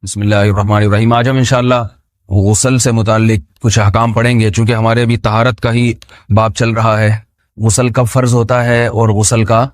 بسم اللہ الرحمن الرحیم۔ آج ہم انشاءاللہ غسل سے متعلق کچھ احکام پڑھیں گے، چونکہ ہمارے ابھی طہارت کا ہی باب چل رہا ہے۔ غسل کب فرض ہوتا ہے اور غسل کا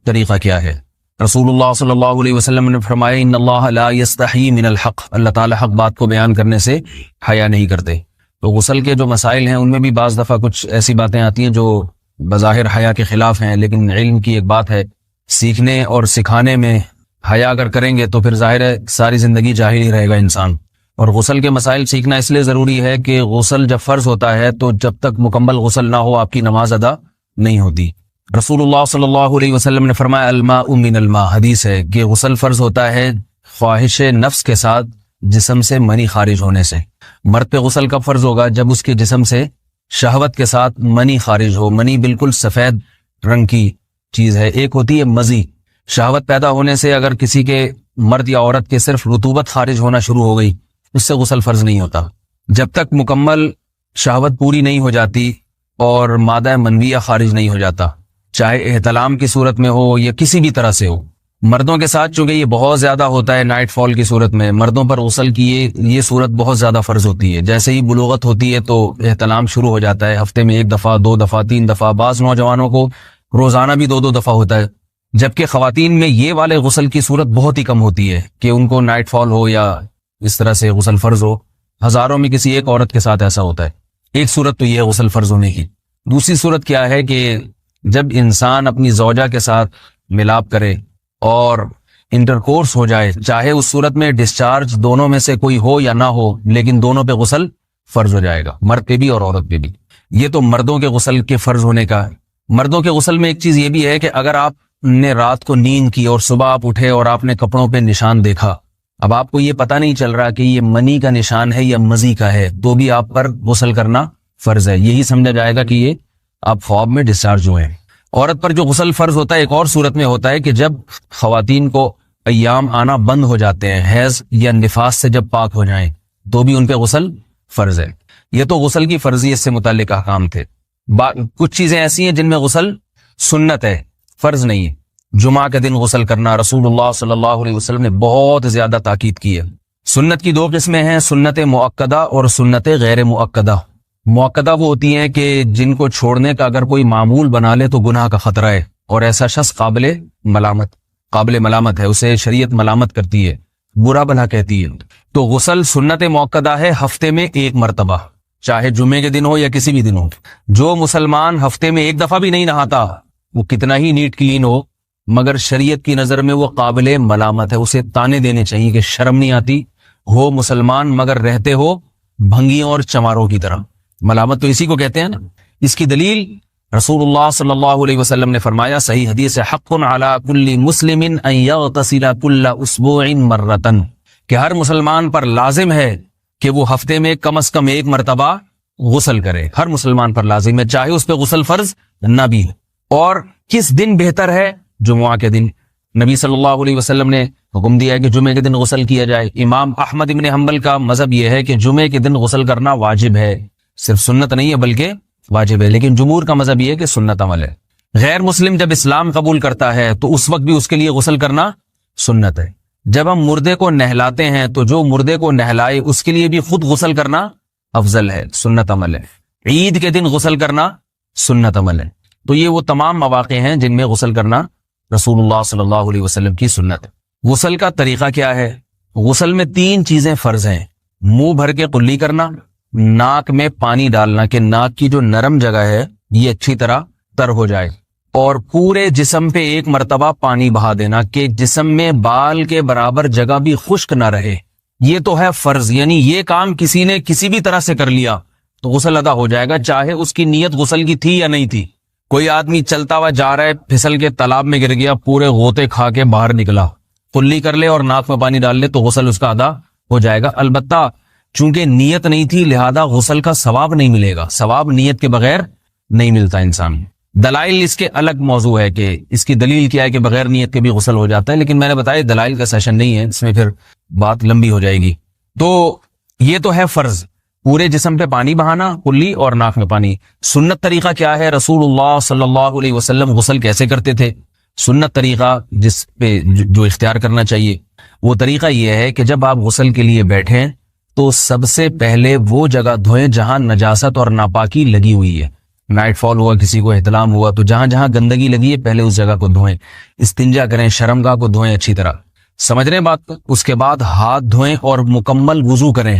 طریقہ کیا ہے؟ رسول اللہ صلی اللہ علیہ وسلم نے فرمایا ان اللہ لا یستحی من الحق، اللہ تعالی حق بات کو بیان کرنے سے حیا نہیں کرتے۔ تو غسل کے جو مسائل ہیں ان میں بھی بعض دفعہ کچھ ایسی باتیں آتی ہیں جو بظاہر حیا کے خلاف ہیں، لیکن علم کی ایک بات ہے، سیکھنے اور سکھانے میں حیا اگر کریں گے تو پھر ظاہر ہے ساری زندگی جاہل ہی رہے گا انسان۔ اور غسل کے مسائل سیکھنا اس لیے ضروری ہے کہ غسل جب فرض ہوتا ہے تو جب تک مکمل غسل نہ ہو آپ کی نماز ادا نہیں ہوتی۔ رسول اللہ صلی اللہ علیہ وسلم نے فرمایا الماء من الماء، حدیث ہے کہ غسل فرض ہوتا ہے خواہش نفس کے ساتھ جسم سے منی خارج ہونے سے۔ مرد پہ غسل کب فرض ہوگا؟ جب اس کے جسم سے شہوت کے ساتھ منی خارج ہو۔ منی بالکل سفید رنگ کی چیز ہے، ایک ہوتی ہے مزی۔ شہوت پیدا ہونے سے اگر کسی کے مرد یا عورت کے صرف رطوبت خارج ہونا شروع ہو گئی، اس سے غسل فرض نہیں ہوتا۔ جب تک مکمل شہوت پوری نہیں ہو جاتی اور مادہ منویہ خارج نہیں ہو جاتا، چاہے احتلام کی صورت میں ہو یا کسی بھی طرح سے ہو۔ مردوں کے ساتھ چونکہ یہ بہت زیادہ ہوتا ہے، نائٹ فال کی صورت میں مردوں پر غسل کی یہ صورت بہت زیادہ فرض ہوتی ہے۔ جیسے ہی بلوغت ہوتی ہے تو احتلام شروع ہو جاتا ہے، ہفتے میں 1 دفعہ 2 دفعہ 3 دفعہ، بعض نوجوانوں کو روزانہ بھی 2 دفعہ ہوتا ہے، جبکہ خواتین میں یہ والے غسل کی صورت بہت ہی کم ہوتی ہے کہ ان کو نائٹ فال ہو یا اس طرح سے غسل فرض ہو۔ ہزاروں میں کسی ایک عورت کے ساتھ ایسا ہوتا ہے۔ ایک صورت تو یہ ہے غسل فرض ہونے کی۔ دوسری صورت کیا ہے کہ جب انسان اپنی زوجہ کے ساتھ ملاپ کرے اور انٹرکورس ہو جائے، چاہے اس صورت میں ڈسچارج دونوں میں سے کوئی ہو یا نہ ہو، لیکن دونوں پہ غسل فرض ہو جائے گا، مرد پہ بھی اور عورت پہ بھی۔ یہ تو مردوں کے غسل کے فرض ہونے کا ہے۔ مردوں کے غسل میں ایک چیز یہ بھی ہے کہ اگر آپ نے رات کو نیند کی اور صبح آپ اٹھے اور آپ نے کپڑوں پہ نشان دیکھا، اب آپ کو یہ پتہ نہیں چل رہا کہ یہ منی کا نشان ہے یا مزی کا ہے، تو بھی آپ پر غسل کرنا فرض ہے۔ یہی سمجھا جائے گا کہ یہ آپ خواب میں ڈسچارج ہوئے ہیں۔ عورت پر جو غسل فرض ہوتا ہے ایک اور صورت میں ہوتا ہے کہ جب خواتین کو ایام آنا بند ہو جاتے ہیں، حیض یا نفاس سے جب پاک ہو جائیں، تو بھی ان پہ غسل فرض ہے۔ یہ تو غسل کی فرضیت سے متعلق احکام تھے۔ کچھ چیزیں ایسی ہیں جن میں غسل سنت ہے، فرض نہیں ہے۔ جمعہ کے دن غسل کرنا رسول اللہ صلی اللہ علیہ وسلم نے بہت زیادہ تاکید کی ہے۔ سنت کی 2 قسمیں ہیں، سنت مؤکدہ اور سنت غیر مؤکدہ۔ مؤکدہ وہ ہوتی ہیں کہ جن کو چھوڑنے کا اگر کوئی معمول بنا لے تو گناہ کا خطرہ ہے، اور ایسا شخص قابل ملامت ہے، اسے شریعت ملامت کرتی ہے، برا بھلا کہتی ہے۔ تو غسل سنت مؤکدہ ہے، ہفتے میں 1 مرتبہ، چاہے جمعے کے دن ہو یا کسی بھی دن ہو۔ جو مسلمان ہفتے میں 1 دفعہ بھی نہیں نہاتا، وہ کتنا ہی نیٹ کلین ہو، مگر شریعت کی نظر میں وہ قابل ملامت ہے، اسے تانے دینے چاہیے کہ شرم نہیں آتی ہو مسلمان مگر رہتے ہو بھنگیوں اور چماروں کی طرح۔ ملامت تو اسی کو کہتے ہیں نا۔ اس کی دلیل رسول اللہ صلی اللہ علیہ وسلم نے فرمایا، صحیح حدیث ہے، حق علی کل مسلم ان یغتسل کل اسبوع مرۃ، کہ ہر مسلمان پر لازم ہے کہ وہ ہفتے میں کم از کم 1 مرتبہ غسل کرے۔ ہر مسلمان پر لازم ہے، چاہے اس پہ غسل فرض نہ بھی ہو۔ اور کس دن بہتر ہے؟ جمعہ کے دن۔ نبی صلی اللہ علیہ وسلم نے حکم دیا ہے کہ جمعے کے دن غسل کیا جائے۔ امام احمد ابن حنبل کا مذہب یہ ہے کہ جمعے کے دن غسل کرنا واجب ہے، صرف سنت نہیں ہے بلکہ واجب ہے، لیکن جمہور کا مذہب یہ ہے کہ سنت عمل ہے۔ غیر مسلم جب اسلام قبول کرتا ہے تو اس وقت بھی اس کے لیے غسل کرنا سنت ہے۔ جب ہم مردے کو نہلاتے ہیں تو جو مردے کو نہلائے اس کے لیے بھی خود غسل کرنا افضل ہے، سنت عمل ہے۔ عید کے دن غسل کرنا سنت عمل ہے۔ تو یہ وہ تمام مواقع ہیں جن میں غسل کرنا رسول اللہ صلی اللہ علیہ وسلم کی سنت ہے۔ غسل کا طریقہ کیا ہے؟ غسل میں 3 چیزیں فرض ہیں، منہ بھر کے قلی کرنا، ناک میں پانی ڈالنا کہ ناک کی جو نرم جگہ ہے یہ اچھی طرح تر ہو جائے، اور پورے جسم پہ 1 مرتبہ پانی بہا دینا کہ جسم میں بال کے برابر جگہ بھی خشک نہ رہے۔ یہ تو ہے فرض، یعنی یہ کام کسی نے کسی بھی طرح سے کر لیا تو غسل ادا ہو جائے گا، چاہے اس کی نیت غسل کی تھی یا نہیں تھی۔ کوئی آدمی چلتا ہوا جا رہا ہے، پھسل کے تالاب میں گر گیا، پورے غوطے کھا کے باہر نکلا، قلی کر لے اور ناک میں پانی ڈال لے تو غسل اس کا ادا ہو جائے گا۔ البتہ چونکہ نیت نہیں تھی لہذا غسل کا ثواب نہیں ملے گا، ثواب نیت کے بغیر نہیں ملتا انسان۔ دلائل اس کے الگ موضوع ہے کہ اس کی دلیل کیا ہے کہ بغیر نیت کے بھی غسل ہو جاتا ہے، لیکن میں نے بتایا دلائل کا سیشن نہیں ہے، اس میں پھر بات لمبی ہو جائے گی۔ تو یہ تو ہے فرض، پورے جسم پہ پانی بہانا، کلی اور ناک میں پانی۔ سنت طریقہ کیا ہے؟ رسول اللہ صلی اللہ علیہ وسلم غسل کیسے کرتے تھے؟ سنت طریقہ جس پہ جو اختیار کرنا چاہیے، وہ طریقہ یہ ہے کہ جب آپ غسل کے لیے بیٹھیں تو سب سے پہلے وہ جگہ دھوئیں جہاں نجاست اور ناپاکی لگی ہوئی ہے. نائٹ فال ہوا, کسی کو احتلام ہوا, تو جہاں جہاں گندگی لگی ہے پہلے اس جگہ کو دھوئیں. استنجا کریں, شرمگاہ کو دھوئیں اچھی طرح. سمجھ رہے ہیں بات کو؟ اس کے بعد ہاتھ دھوئیں اور مکمل وضو کریں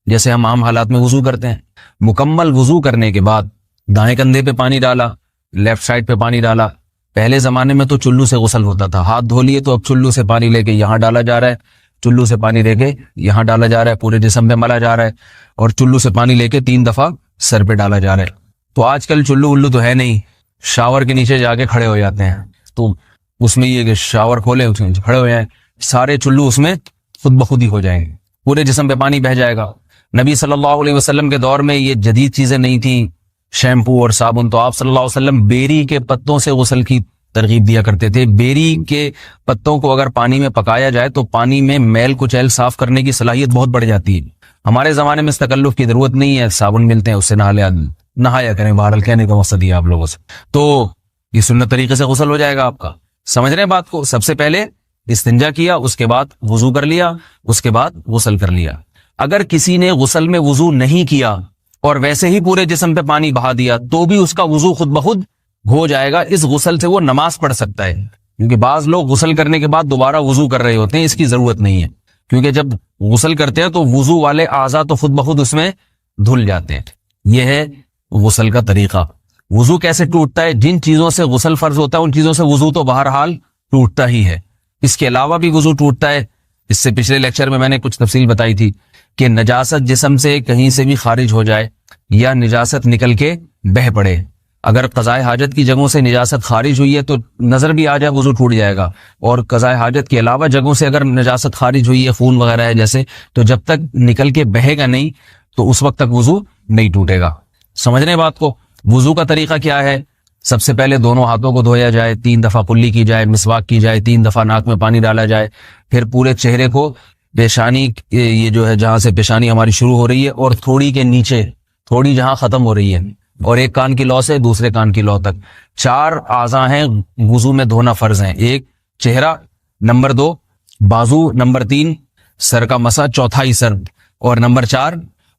جیسے ہم عام حالات میں وضو کرتے ہیں. مکمل وضو کرنے کے بعد دائیں کندھے پہ پانی ڈالا, لیفٹ سائڈ پہ پانی ڈالا. پہلے زمانے میں تو چلو سے غسل ہوتا تھا, ہاتھ دھو لیے تو اب چلو سے پانی لے کے یہاں ڈالا جا رہا ہے, چلو سے پانی لے کے یہاں ڈالا جا رہا ہے, پورے جسم پہ ملا جا رہا ہے, اور چلو سے پانی لے کے 3 دفعہ سر پہ ڈالا جا رہا ہے. تو آج کل چلو الو تو ہے نہیں, شاور کے نیچے جا کے کھڑے ہو جاتے ہیں. تو اس میں یہ کہ شاور کھولے اس میں کھڑے ہو جائیں, سارے چلو اس میں خود بخود ہی ہو جائیں گے, پورے جسم پہ پانی بہہ جائے گا. نبی صلی اللہ علیہ وسلم کے دور میں یہ جدید چیزیں نہیں تھیں, شیمپو اور صابن. تو آپ صلی اللہ علیہ وسلم بیری کے پتوں سے غسل کی ترغیب دیا کرتے تھے. بیری کے پتوں کو اگر پانی میں پکایا جائے تو پانی میں میل کچیل صاف کرنے کی صلاحیت بہت بڑھ جاتی ہے. ہمارے زمانے میں اس تکلف کی ضرورت نہیں ہے, صابن ملتے ہیں اس سے نہایا کریں. بہرحال کہنے کا مقصد یہ آپ لوگوں سے, تو یہ سنت طریقے سے غسل ہو جائے گا آپ کا. سمجھ رہے ہیں بات کو؟ سب سے پہلے استنجا کیا, اس کے بعد وضو کر لیا, اس کے بعد غسل کر لیا. اگر کسی نے غسل میں وضو نہیں کیا اور ویسے ہی پورے جسم پہ پانی بہا دیا تو بھی اس کا وضو خود بخود ہو جائے گا. اس غسل سے وہ نماز پڑھ سکتا ہے, کیونکہ بعض لوگ غسل کرنے کے بعد دوبارہ وضو کر رہے ہوتے ہیں. اس کی ضرورت نہیں ہے, کیونکہ جب غسل کرتے ہیں تو وضو والے اعضاء تو خود بخود اس میں دھل جاتے ہیں. یہ ہے غسل کا طریقہ. وضو کیسے ٹوٹتا ہے؟ جن چیزوں سے غسل فرض ہوتا ہے ان چیزوں سے وضو تو بہرحال ٹوٹتا ہی ہے. اس کے علاوہ بھی وضو ٹوٹتا ہے. اس سے پچھلے لیکچر میں نے کچھ تفصیل بتائی تھی کہ نجاست جسم سے کہیں سے بھی خارج ہو جائے یا نجاست نکل کے بہہ پڑے. اگر قضاء حاجت کی جگہوں سے نجاست خارج ہوئی ہے تو نظر بھی آ جائے وضو ٹوٹ جائے گا, اور قضاء حاجت کے علاوہ جگہوں سے اگر نجاست خارج ہوئی ہے, خون وغیرہ ہے جیسے, تو جب تک نکل کے بہے گا نہیں تو اس وقت تک وضو نہیں ٹوٹے گا. سمجھ رہے ہیں بات کو؟ وضو کا طریقہ کیا ہے؟ سب سے پہلے دونوں ہاتھوں کو دھویا جائے, 3 دفعہ کلی کی جائے, مسواک کی جائے, 3 دفعہ ناک میں پانی ڈالا جائے, پھر پورے چہرے کو پیشانی, یہ جو ہے جہاں سے پیشانی ہماری شروع ہو رہی ہے اور تھوڑی کے نیچے, تھوڑی جہاں ختم ہو رہی ہے, اور ایک کان کی لو سے دوسرے کان کی لو تک 4 اعضاء ہیں وضو میں دھونا فرض ہیں. 1 چہرہ, نمبر 2 بازو, نمبر 3 سر کا مسا, چوتھا ہی سر, اور نمبر 4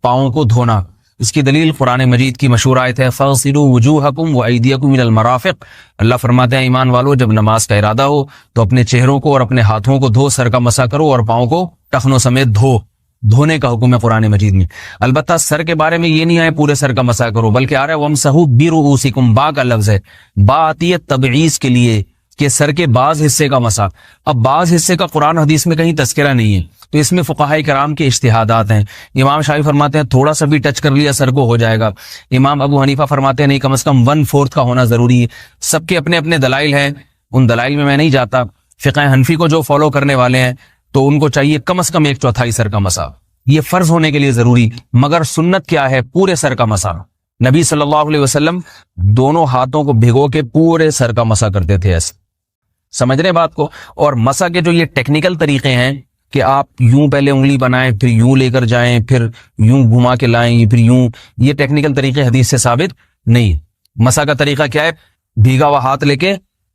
پاؤں کو دھونا. اس کی دلیل قرآن مجید کی مشہور آیت ہے فَاغْسِلُوا وُجُوهَكُمْ وَأَيْدِيَكُمْ إِلَى الْمَرَافِقِ. اللہ فرماتے ہیں ایمان والو, جب نماز کا ارادہ ہو تو اپنے چہروں کو اور اپنے ہاتھوں کو دھو, سر کا مسا کرو اور پاؤں کو ٹخنوں سمیت دھو. دھونے کا حکم ہے قرآن مجید میں. البتہ سر کے بارے میں یہ نہیں آئے پورے سر کا مسا کرو, بلکہ آ رہا ہے وَامْسَحُوا بِرُؤُوسِكُمْ. با کا لفظ ہے, با آتی ہے تبعیض کے لیے کہ سر کے بعض حصے کا مسا. اب بعض حصے کا قرآن حدیث میں کہیں تذکرہ نہیں ہے, تو اس میں فقہاء کرام کے اجتہادات ہیں. امام شافعی فرماتے ہیں تھوڑا سا بھی ٹچ کر لیا سر کو ہو جائے گا. امام ابو حنیفہ فرماتے ہیں نہیں, کم از کم 1/4 کا ہونا ضروری ہے. سب کے اپنے اپنے دلائل ہیں, ان دلائل میں نہیں جاتا. فقہ حنفی کو جو فالو کرنے والے ہیں تو ان کو چاہیے کم از کم 1/4 سر کا مسا, یہ فرض ہونے کے لیے ضروری. مگر سنت کیا ہے؟ پورے سر کا مسا. نبی صلی اللہ علیہ وسلم دونوں ہاتھوں کو بھگو کے پورے سر کا مسا کرتے تھے ایسے. سمجھ رہے بات کو؟ اور مسا کے جو یہ ٹیکنیکل طریقے ہیں کہ آپ یوں پہلے انگلی بنائیں, پھر یوں لے کر جائیں, پھر یوں گھما کے لائیں, پھر یوں, یہ ٹیکنیکل طریقے حدیث سے ثابت نہیں. مسا کا طریقہ کیا ہے؟ بھیگا ہوا ہاتھ لے کے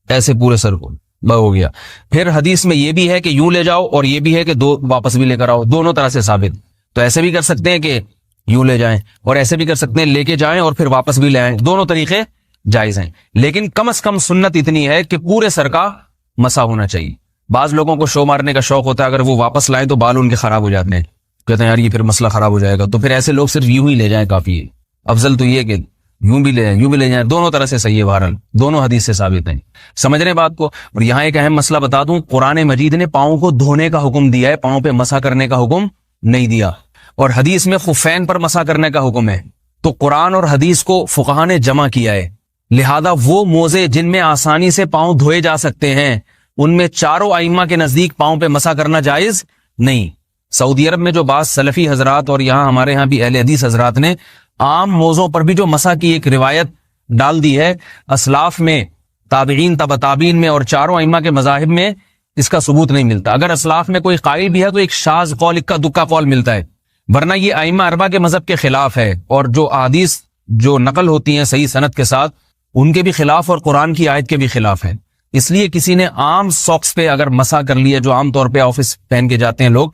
ایسے پورے سر کو ہو گیا. پھر حدیث میں یہ بھی ہے کہ یوں لے جاؤ اور یہ بھی ہے کہ 2 واپس بھی لے کر آؤ, دونوں طرح سے ثابت. تو ایسے بھی کر سکتے ہیں کہ یوں لے جائیں, اور ایسے بھی کر سکتے ہیں لے کے جائیں اور پھر واپس بھی لے آئیں, دونوں طریقے جائز ہیں. لیکن کم از کم سنت اتنی ہے کہ پورے سر کا مسا ہونا چاہیے. بعض لوگوں کو شو مارنے کا شوق ہوتا ہے, اگر وہ واپس لائیں تو بال ان کے خراب ہو جاتے ہیں, کہتے ہیں یار یہ پھر مسئلہ خراب ہو جائے گا, تو پھر ایسے لوگ صرف یوں ہی لے جائیں کافی ہے. افضل تو یہ کہ یوں بھی لے جائیں, یوں بھی لے جائیں, دونوں طرح سے صحیح ہے. بہرحال دونوں حدیث سے ثابت ہیں. سمجھ رہے بات کو؟ اور یہاں ایک اہم مسئلہ بتا دوں, قرآن مجید نے پاؤں کو دھونے کا حکم دیا ہے, پاؤں پہ مسا کرنے کا حکم نہیں دیا. اور حدیث میں خفین پر مسا کرنے کا حکم ہے. تو قرآن اور حدیث کو فقہا نے جمع کیا ہے, لہذا وہ موزے جن میں آسانی سے پاؤں دھوئے جا سکتے ہیں ان میں چاروں ائمہ کے نزدیک پاؤں پہ مسا کرنا جائز نہیں. سعودی عرب میں جو بعض سلفی حضرات اور یہاں ہمارے ہاں بھی اہل حدیث حضرات نے عام موزوں پر بھی جو مسا کی ایک روایت ڈال دی ہے, اسلاف میں, تابعین, تبع تابعین میں اور چاروں ائمہ کے مذاہب میں اس کا ثبوت نہیں ملتا. اگر اسلاف میں کوئی قائل بھی ہے تو ایک شاذ قول, اکا دکا قول ملتا ہے, ورنہ یہ ائمہ اربعہ کے مذہب کے خلاف ہے. اور جو احادیث جو نقل ہوتی ہیں صحیح سند کے ساتھ ان کے بھی خلاف اور قرآن کی آیت کے بھی خلاف ہے. اس لیے کسی نے عام ساکس پہ اگر مسا کر لیا، جو عام طور پہ آفس پہن کے جاتے ہیں لوگ،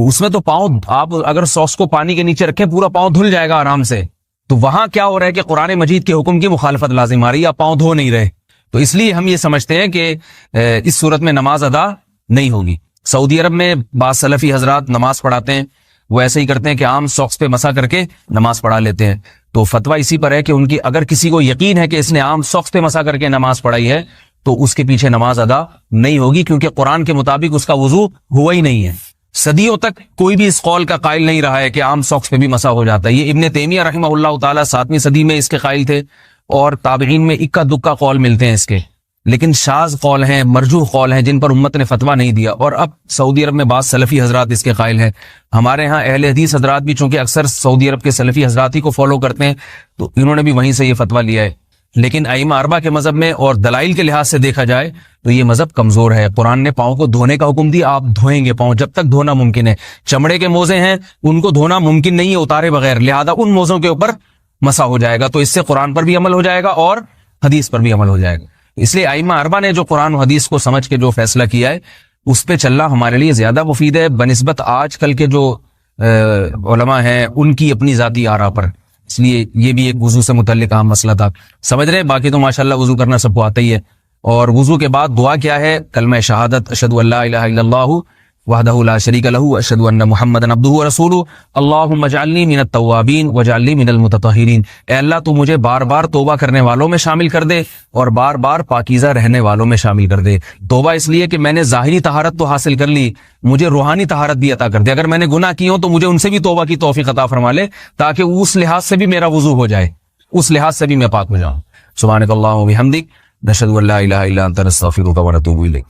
اس میں تو پاؤں، آپ اگر ساکس کو پانی کے نیچے رکھیں پورا پاؤں دھل جائے گا آرام سے. تو وہاں کیا ہو رہا ہے کہ قرآن مجید کے حکم کی مخالفت لازم آ رہی ہے، آپ پاؤں دھو نہیں رہے. تو اس لیے ہم یہ سمجھتے ہیں کہ اس صورت میں نماز ادا نہیں ہوگی. سعودی عرب میں بعض سلفی حضرات نماز پڑھاتے ہیں، وہ ایسے ہی کرتے ہیں کہ عام ساکس پہ مسا کر کے نماز پڑھا لیتے ہیں. تو فتویٰ اسی پر ہے کہ ان کی اگر کسی کو یقین ہے کہ اس نے عام ساکس پہ مسا کر کے نماز پڑھائی ہے تو اس کے پیچھے نماز ادا نہیں ہوگی، کیونکہ قرآن کے مطابق اس کا وضو ہوا ہی نہیں ہے. صدیوں تک کوئی بھی اس قول کا قائل نہیں رہا ہے کہ عام ساکس پہ بھی مسا ہو جاتا ہے. یہ ابن تیمیہ رحمہ اللہ تعالیٰ 7ویں صدی میں اس کے قائل تھے، اور تابعین میں اکا دکا قول ملتے ہیں اس کے، لیکن شاذ قول ہیں، مرجوح قول ہیں جن پر امت نے فتویٰ نہیں دیا. اور اب سعودی عرب میں بعض سلفی حضرات اس کے قائل ہیں. ہمارے ہاں اہل حدیث حضرات بھی چونکہ اکثر سعودی عرب کے سلفی حضرات ہی کو فالو کرتے ہیں، تو انہوں نے بھی وہیں سے یہ فتویٰ لیا ہے. لیکن ائمہ اربعہ کے مذہب میں اور دلائل کے لحاظ سے دیکھا جائے تو یہ مذہب کمزور ہے. قرآن نے پاؤں کو دھونے کا حکم دیا، آپ دھوئیں گے پاؤں جب تک دھونا ممکن ہے. چمڑے کے موزے ہیں، ان کو دھونا ممکن نہیں ہے اتارے بغیر، لہذا ان موزوں کے اوپر مسا ہو جائے گا. تو اس سے قرآن پر بھی عمل ہو جائے گا اور حدیث پر بھی عمل ہو جائے گا. اس لیے ائمہ اربعہ نے جو قرآن و حدیث کو سمجھ کے جو فیصلہ کیا ہے اس پہ چلنا ہمارے لیے زیادہ مفید ہے بنسبت آج کل کے جو علماء ہیں ان کی اپنی ذاتی آراء پر. اس لیے یہ بھی ایک وضو سے متعلق اہم مسئلہ تھا. سمجھ رہے ہیں؟ باقی تو ماشاءاللہ وضو کرنا سب کو آتا ہی ہے. اور وضو کے بعد دعا کیا ہے؟ کلمہ شہادت، اشہد ان لا الہ الا اللہ وحدہ لا شریک لہ اشہد ان محمدا عبدہ ورسولہ اللہم اجعلنی من التوابین واجعلنی من المتطہرین. اے اللہ تو مجھے بار بار توبہ کرنے والوں میں شامل کر دے اور بار بار پاکیزہ رہنے والوں میں شامل کر دے. توبہ اس لیے کہ میں نے ظاہری طہارت تو حاصل کر لی، مجھے روحانی طہارت بھی عطا کر دے. اگر میں نے گناہ کی ہوں تو مجھے ان سے بھی توبہ کی توفیق عطا فرما لے، تاکہ اس لحاظ سے بھی میرا وضو ہو جائے، اس لحاظ سے بھی میں پاک ہو جاؤں. سبحانک اللہم و بحمدک، نشہد ان لا الہ الا انت، نستغفرک و نتوب الیک.